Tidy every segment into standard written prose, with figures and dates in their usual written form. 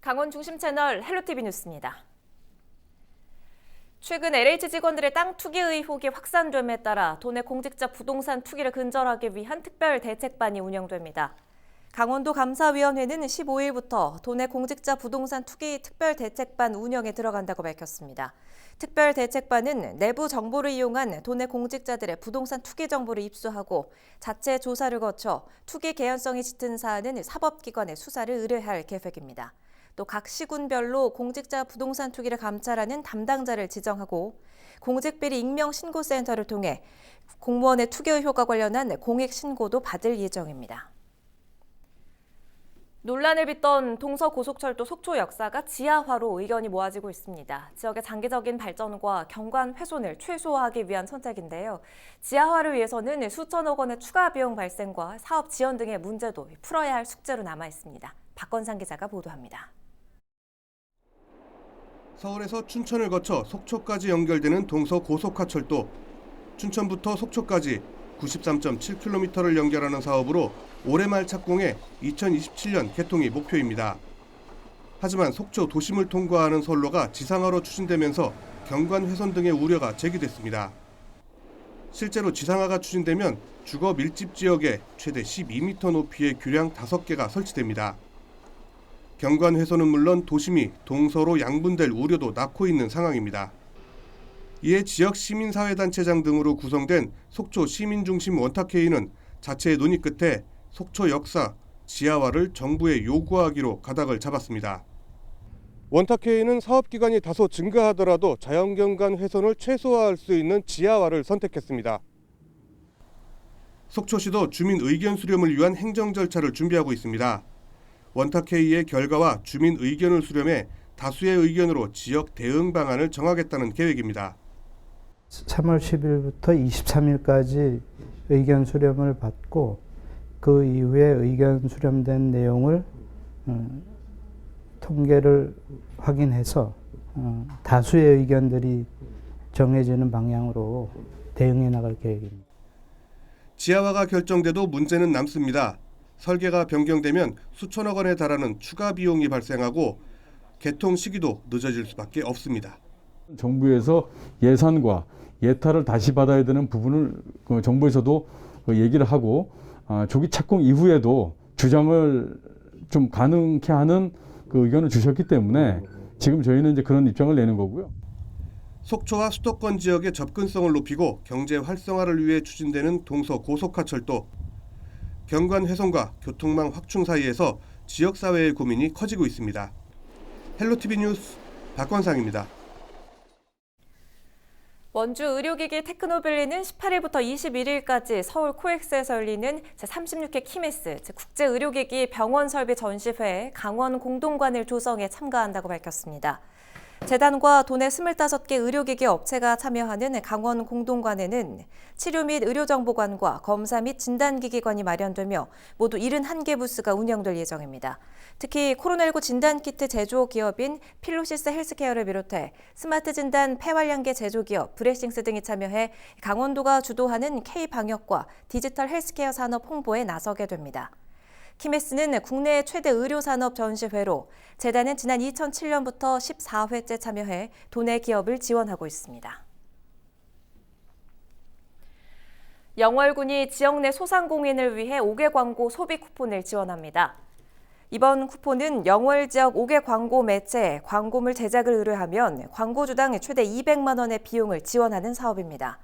강원 중심 채널 헬로티비 뉴스입니다. 최근 LH 직원들의 땅 투기 의혹이 확산됨에 따라 도내 공직자 부동산 투기를 근절하기 위한 특별 대책반이 운영됩니다. 강원도 감사위원회는 15일부터 도내 공직자 부동산 투기 특별 대책반 운영에 들어간다고 밝혔습니다. 특별 대책반은 내부 정보를 이용한 도내 공직자들의 부동산 투기 정보를 입수하고 자체 조사를 거쳐 투기 개연성이 짙은 사안은 사법기관에 수사를 의뢰할 계획입니다. 또 각 시군별로 공직자 부동산 투기를 감찰하는 담당자를 지정하고 공직비리 익명신고센터를 통해 공무원의 투기 의혹과 관련한 공익 신고도 받을 예정입니다. 논란을 빚던 동서고속철도 속초 역사가 지하화로 의견이 모아지고 있습니다. 지역의 장기적인 발전과 경관 훼손을 최소화하기 위한 선택인데요. 지하화를 위해서는 수천억 원의 추가 비용 발생과 사업 지연 등의 문제도 풀어야 할 숙제로 남아 있습니다. 박건상 기자가 보도합니다. 서울에서 춘천을 거쳐 속초까지 연결되는 동서고속화철도. 춘천부터 속초까지 93.7km를 연결하는 사업으로 올해 말 착공해 2027년 개통이 목표입니다. 하지만 속초 도심을 통과하는 선로가 지상화로 추진되면서 경관 훼손 등의 우려가 제기됐습니다. 실제로 지상화가 추진되면 주거 밀집 지역에 최대 12m 높이의 교량 5개가 설치됩니다. 경관 훼손은 물론 도심이 동서로 양분될 우려도 낳고 있는 상황입니다. 이에 지역 시민사회단체장 등으로 구성된 속초 시민중심 원탁회의는 자체의 논의 끝에 속초 역사 지하화를 정부에 요구하기로 가닥을 잡았습니다. 원탁회의는 사업기간이 다소 증가하더라도 자연경관 훼손을 최소화할 수 있는 지하화를 선택했습니다. 속초시도 주민 의견 수렴을 위한 행정 절차를 준비하고 있습니다. 원탁회의의 결과와 주민 의견을 수렴해 다수의 의견으로 지역 대응 방안을 정하겠다는 계획입니다. 3월 10일부터 23일까지 의견 수렴을 받고 그 이후에 의견 수렴된 내용을 통계를 확인해서 다수의 의견들이 정해지는 방향으로 대응해 나갈 계획입니다. 지하화가 결정돼도 문제는 남습니다. 설계가 변경되면 수천억 원에 달하는 추가 비용이 발생하고 개통 시기도 늦어질 수밖에 없습니다. 정부에서 예산과 예타를 다시 받아야 되는 부분을 정부에서도 얘기를 하고 조기 착공 이후에도 주장을 좀 가능케 하는 그 의견을 주셨기 때문에 지금 저희는 이제 그런 입장을 내는 거고요. 속초와 수도권 지역의 접근성을 높이고 경제 활성화를 위해 추진되는 동서고속화철도. 경관 훼손과 교통망 확충 사이에서 지역사회의 고민이 커지고 있습니다. 헬로티비 뉴스 박건상입니다. 원주 의료기기 테크노밸리는 18일부터 21일까지 서울 코엑스에서 열리는 제36회 키메스, 즉 국제의료기기 병원 설비 전시회에 강원 공동관을 조성해 참가한다고 밝혔습니다. 재단과 도내 25개 의료기기 업체가 참여하는 강원 공동관에는 치료 및 의료정보관과 검사 및 진단기기관이 마련되며 모두 71개 부스가 운영될 예정입니다. 특히 코로나19 진단키트 제조 기업인 필로시스 헬스케어를 비롯해 스마트 진단 폐활량계 제조기업 브레싱스 등이 참여해 강원도가 주도하는 K방역과 디지털 헬스케어 산업 홍보에 나서게 됩니다. 키메스는 국내 최대 의료산업 전시회로 재단은 지난 2007년부터 14회째 참여해 도내 기업을 지원하고 있습니다. 영월군이 지역 내 소상공인을 위해 5개 광고 소비 쿠폰을 지원합니다. 이번 쿠폰은 영월 지역 5개 광고 매체에 광고물 제작을 의뢰하면 광고주당 최대 200만 원의 비용을 지원하는 사업입니다.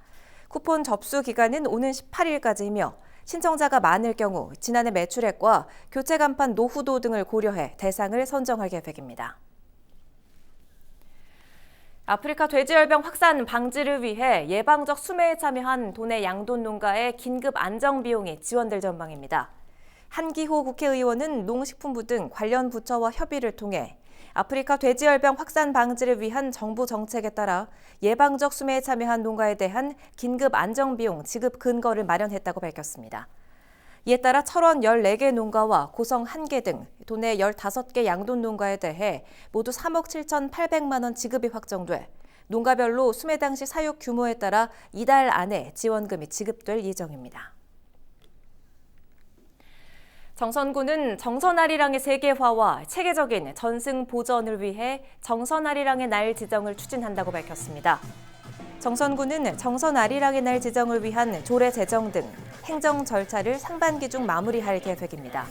쿠폰 접수 기간은 오는 18일까지이며 신청자가 많을 경우 지난해 매출액과 교체 간판 노후도 등을 고려해 대상을 선정할 계획입니다. 아프리카 돼지열병 확산 방지를 위해 예방적 수매에 참여한 도내 양돈 농가의 긴급 안정 비용이 지원될 전망입니다. 한기호 국회의원은 농식품부 등 관련 부처와 협의를 통해 아프리카 돼지열병 확산 방지를 위한 정부 정책에 따라 예방적 수매에 참여한 농가에 대한 긴급 안정비용 지급 근거를 마련했다고 밝혔습니다. 이에 따라 철원 14개 농가와 고성 1개 등 도내 15개 양돈 농가에 대해 모두 3억 7,800만 원 지급이 확정돼 농가별로 수매 당시 사육 규모에 따라 이달 안에 지원금이 지급될 예정입니다. 정선군은 정선아리랑의 세계화와 체계적인 전승 보전을 위해 정선아리랑의 날 지정을 추진한다고 밝혔습니다. 정선군은 정선아리랑의 날 지정을 위한 조례 제정 등 행정 절차를 상반기 중 마무리할 계획입니다.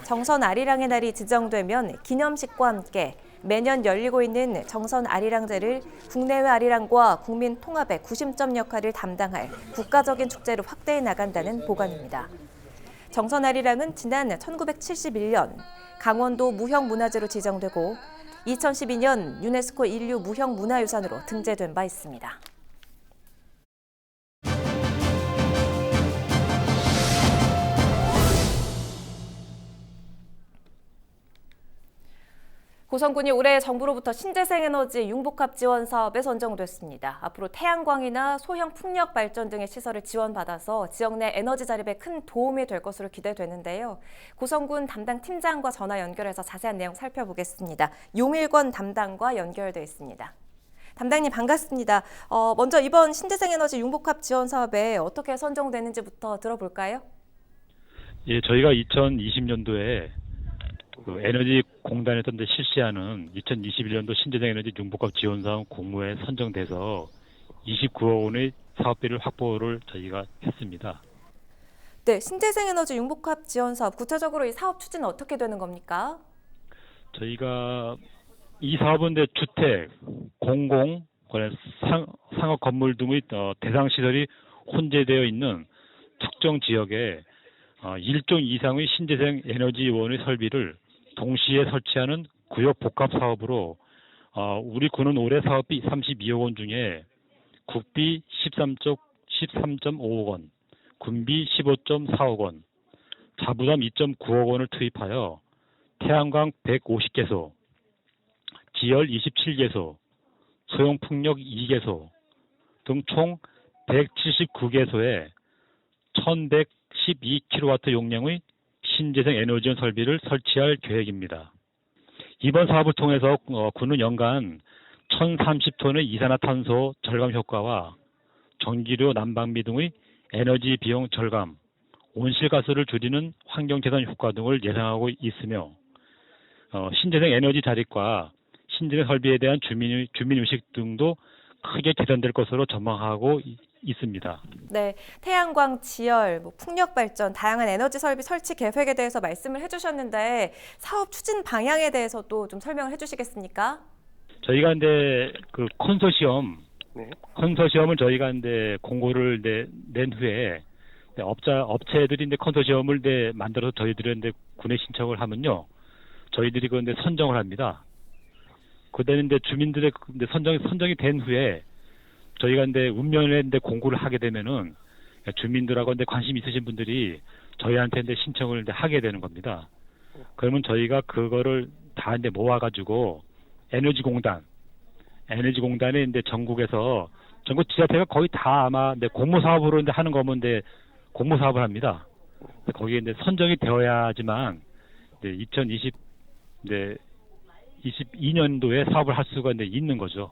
정선아리랑의 날이 지정되면 기념식과 함께 매년 열리고 있는 정선아리랑제를 국내외 아리랑과 국민 통합의 구심점 역할을 담당할 국가적인 축제로 확대해 나간다는 보관입니다. 정선아리랑은 지난 1971년 강원도 무형문화재로 지정되고 2012년 유네스코 인류 무형문화유산으로 등재된 바 있습니다. 고성군이 올해 정부로부터 신재생에너지 융복합 지원 사업에 선정됐습니다. 앞으로 태양광이나 소형 풍력 발전 등의 시설을 지원받아서 지역 내 에너지 자립에 큰 도움이 될 것으로 기대되는데요. 고성군 담당 팀장과 전화 연결해서 자세한 내용 살펴보겠습니다. 용일권 담당과 연결돼 있습니다. 담당님 반갑습니다. 먼저 이번 신재생에너지 융복합 지원 사업에 어떻게 선정되는지부터 들어볼까요? 예, 저희가 2020년도에 에너지 공단에서 실시하는 2021년도 신재생에너지 융복합 지원 사업 공모에 선정돼서 29억 원의 사업비를 확보를 저희가 했습니다. 네, 신재생에너지 융복합 지원 사업 구체적으로 이 사업 추진은 어떻게 되는 겁니까? 저희가 이 사업은 주택, 공공, 상업 건물 등의 대상 시설이 혼재되어 있는 특정 지역에 1종 이상의 신재생 에너지원의 설비를 동시에 설치하는 구역 복합 사업으로 우리 군은 올해 사업비 32억 원 중에 국비 13.5억 원, 군비 15.4억 원, 자부담 2.9억 원을 투입하여 태양광 150개소, 지열 27개소, 소형풍력 2개소 등 총 179개소에 1112kW 용량의 신재생 에너지원 설비를 설치할 계획입니다. 이번 사업을 통해서 군은 연간 1,030톤의 이산화탄소 절감 효과와 전기료 난방비 등의 에너지 비용 절감, 온실가스를 줄이는 환경재산 효과 등을 예상하고 있으며 신재생 에너지 자립과 신재생 설비에 대한 주민의식 등도 크게 개선될 것으로 전망하고 있습니다. 네, 태양광, 지열, 풍력 발전, 다양한 에너지 설비 설치 계획에 대해서 말씀을 해주셨는데 사업 추진 방향에 대해서도 좀 설명을 해주시겠습니까? 저희가 컨소시엄을 저희가 공고를 낸 후에 업체들이 컨소시엄을 만들어서 저희들이 군에 신청을 하면요, 저희들이 선정을 합니다. 그다음에 주민들의 선정이 된 후에 저희가 운면에 공고를 하게 되면은 주민들하고 관심 있으신 분들이 저희한테 신청을 하게 되는 겁니다. 그러면 저희가 그거를 다 모아가지고 에너지공단에 전국에서 전국 지자체가 거의 다 아마 공모 사업으로 하는 거면 공모 사업을 합니다. 거기에 선정이 되어야지만 2022년도에 사업을 할 수가 있는 거죠.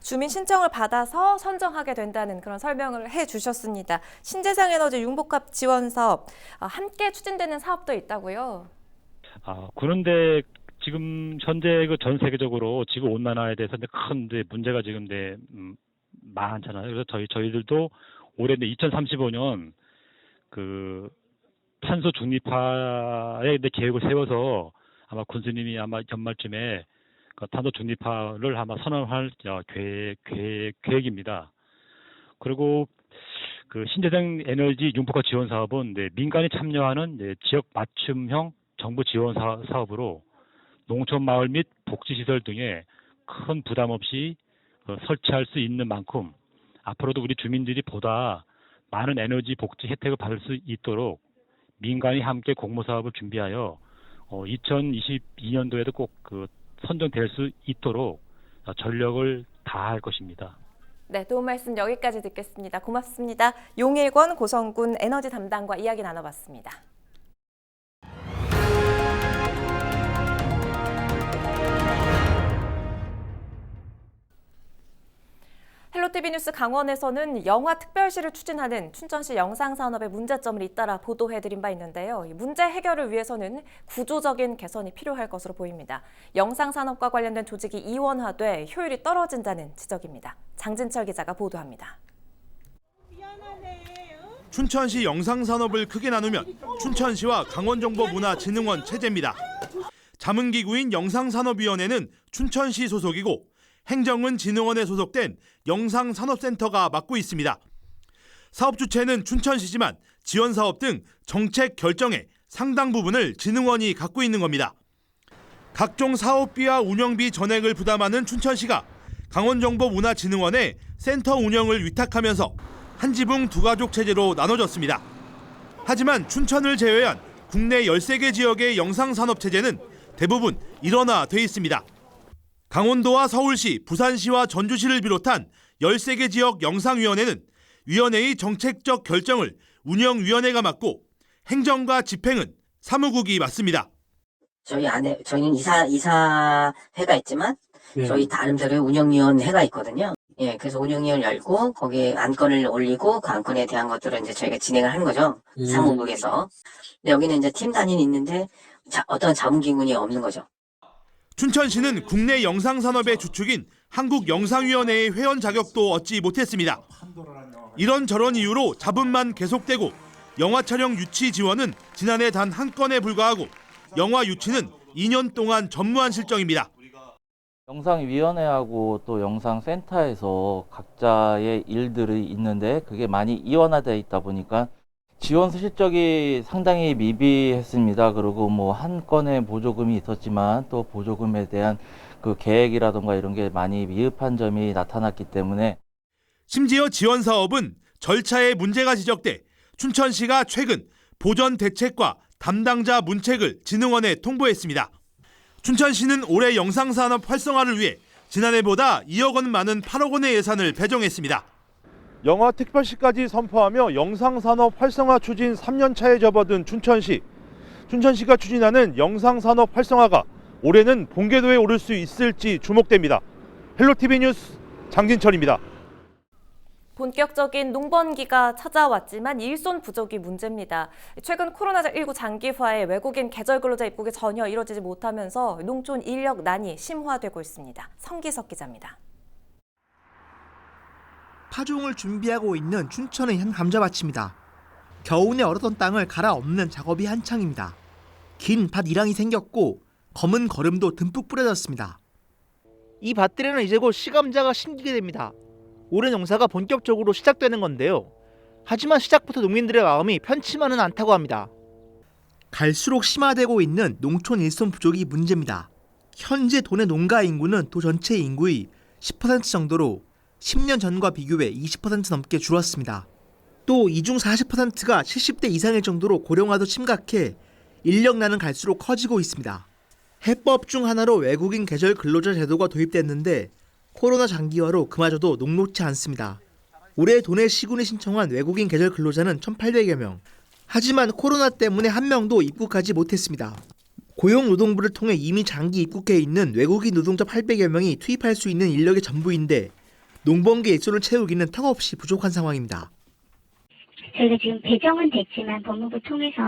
주민 신청을 받아서 선정하게 된다는 그런 설명을 해주셨습니다. 신재생에너지 융복합 지원 사업, 함께 추진되는 사업도 있다고요? 그런데 지금 현재 전 세계적으로 지구 온난화에 대해서 큰 문제가 지금 많잖아요. 그래서 저희들도 올해 2035년 탄소 중립화의 계획을 세워서 아마 군수님이 아마 연말쯤에 탄소 중립화를 아마 선언할 계획입니다. 그리고 신재생 에너지 융복합 지원 사업은 민간이 참여하는 지역 맞춤형 정부 지원 사업으로 농촌 마을 및 복지시설 등에 큰 부담 없이 설치할 수 있는 만큼 앞으로도 우리 주민들이 보다 많은 에너지 복지 혜택을 받을 수 있도록 민간이 함께 공모 사업을 준비하여 2022년도에도 꼭 선정될 수 있도록 전력을 다할 것입니다. 네, 도움 말씀 여기까지 듣겠습니다. 고맙습니다. 용일권 고성군 에너지 담당과 이야기 나눠봤습니다. 헬로티비 뉴스 강원에서는 영화 특별시를 추진하는 춘천시 영상산업의 문제점을 잇따라 보도해드린 바 있는데요. 이 문제 해결을 위해서는 구조적인 개선이 필요할 것으로 보입니다. 영상산업과 관련된 조직이 이원화돼 효율이 떨어진다는 지적입니다. 장진철 기자가 보도합니다. 춘천시 영상산업을 크게 나누면 춘천시와 강원정보문화진흥원 체제입니다. 자문기구인 영상산업위원회는 춘천시 소속이고 행정은 진흥원에 소속된 영상산업센터가 맡고 있습니다. 사업 주체는 춘천시지만 지원사업 등 정책 결정의 상당 부분을 진흥원이 갖고 있는 겁니다. 각종 사업비와 운영비 전액을 부담하는 춘천시가 강원정보문화진흥원에 센터 운영을 위탁하면서 한 지붕 두 가족 체제로 나눠졌습니다. 하지만 춘천을 제외한 국내 13개 지역의 영상산업 체제는 대부분 일원화돼 있습니다. 강원도와 서울시, 부산시와 전주시를 비롯한 13개 지역 영상위원회는 위원회의 정책적 결정을 운영위원회가 맡고 행정과 집행은 사무국이 맡습니다. 저희는 이사회가 있지만 저희 나름대로의 운영위원회가 있거든요. 그래서 운영위원회를 열고 거기에 안건을 올리고 그 안건에 대한 것들을 이제 저희가 진행을 하는 거죠. 사무국에서. 근데 여기는 이제 팀 단위는 있는데 어떤 자문기구는 없는 거죠. 춘천시는 국내 영상산업의 주축인 한국영상위원회의 회원 자격도 얻지 못했습니다. 이런저런 이유로 잡음만 계속되고 영화 촬영 유치 지원은 지난해 단 한 건에 불과하고 영화 유치는 2년 동안 전무한 실정입니다. 영상위원회하고 또 영상센터에서 각자의 일들이 있는데 그게 많이 이원화되어 있다 보니까 지원 실적이 상당히 미비했습니다. 그리고 뭐 한 건의 보조금이 있었지만 또 보조금에 대한 그 계획이라든가 이런 게 많이 미흡한 점이 나타났기 때문에 심지어 지원 사업은 절차에 문제가 지적돼 춘천시가 최근 보전 대책과 담당자 문책을 진흥원에 통보했습니다. 춘천시는 올해 영상산업 활성화를 위해 지난해보다 2억 원 많은 8억 원의 예산을 배정했습니다. 영화 특별시까지 선포하며 영상산업 활성화 추진 3년 차에 접어든 춘천시. 춘천시가 추진하는 영상산업 활성화가 올해는 본궤도에 오를 수 있을지 주목됩니다. 헬로티비 뉴스 장진철입니다. 본격적인 농번기가 찾아왔지만 일손 부족이 문제입니다. 최근 코로나19 장기화에 외국인 계절 근로자 입국이 전혀 이뤄지지 못하면서 농촌 인력난이 심화되고 있습니다. 성기석 기자입니다. 파종을 준비하고 있는 춘천의 한 감자밭입니다. 겨우내 얼었던 땅을 갈아엎는 작업이 한창입니다. 긴 밭 이랑이 생겼고 검은 거름도 듬뿍 뿌려졌습니다. 이 밭들에는 이제 곧 시감자가 심기게 됩니다. 올해 농사가 본격적으로 시작되는 건데요. 하지만 시작부터 농민들의 마음이 편치만은 않다고 합니다. 갈수록 심화되고 있는 농촌 일손 부족이 문제입니다. 현재 도내 농가 인구는 도 전체 인구의 10% 정도로 10년 전과 비교해 20% 넘게 줄었습니다. 또 이 중 40%가 70대 이상일 정도로 고령화도 심각해 인력난은 갈수록 커지고 있습니다. 해법 중 하나로 외국인 계절 근로자 제도가 도입됐는데 코로나 장기화로 그마저도 녹록지 않습니다. 올해 도내 시군에 신청한 외국인 계절 근로자는 1,800여 명. 하지만 코로나 때문에 한 명도 입국하지 못했습니다. 고용노동부를 통해 이미 장기 입국해 있는 외국인 노동자 800여 명이 투입할 수 있는 인력의 전부인데 농번기 일손을 채우기는 턱없이 부족한 상황입니다. 저희가 지금 배정은 됐지만 법무부 통해서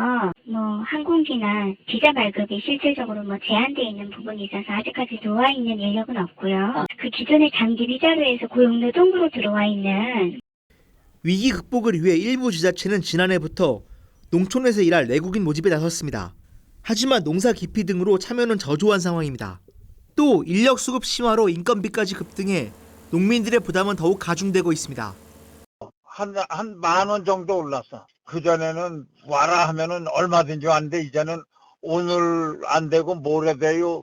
항공기나 비자 발급이 실질적으로 제한되어 있는 부분이 있어서 아직까지 들어와 있는 인력은 없고요. 그 기존의 장기 비자로 해서 고용노동부로 들어와 있는 위기 극복을 위해 일부 지자체는 지난해부터 농촌에서 일할 외국인 모집에 나섰습니다. 하지만 농사 기피 등으로 참여는 저조한 상황입니다. 또 인력 수급 심화로 인건비까지 급등해 농민들의 부담은 더욱 가중되고 있습니다. 한 10,000원 정도 올랐어. 그전에는 와라 하면은 얼마든지 왔는데 이제는 오늘 안 되고 모레 돼요.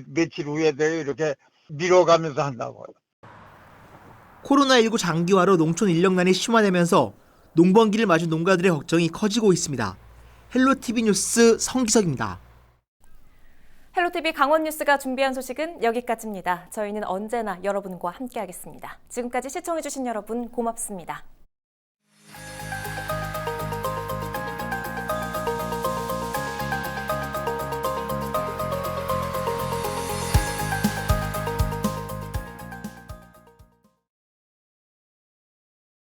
며칠 후에 돼요. 이렇게 미뤄가면서 한다고요. 코로나19 장기화로 농촌 인력난이 심화되면서 농번기를 맞은 농가들의 걱정이 커지고 있습니다. 헬로티비 뉴스 성기석입니다. 헬로티비 강원뉴스가 준비한 소식은 여기까지입니다. 저희는 언제나 여러분과 함께하겠습니다. 지금까지 시청해주신 여러분 고맙습니다.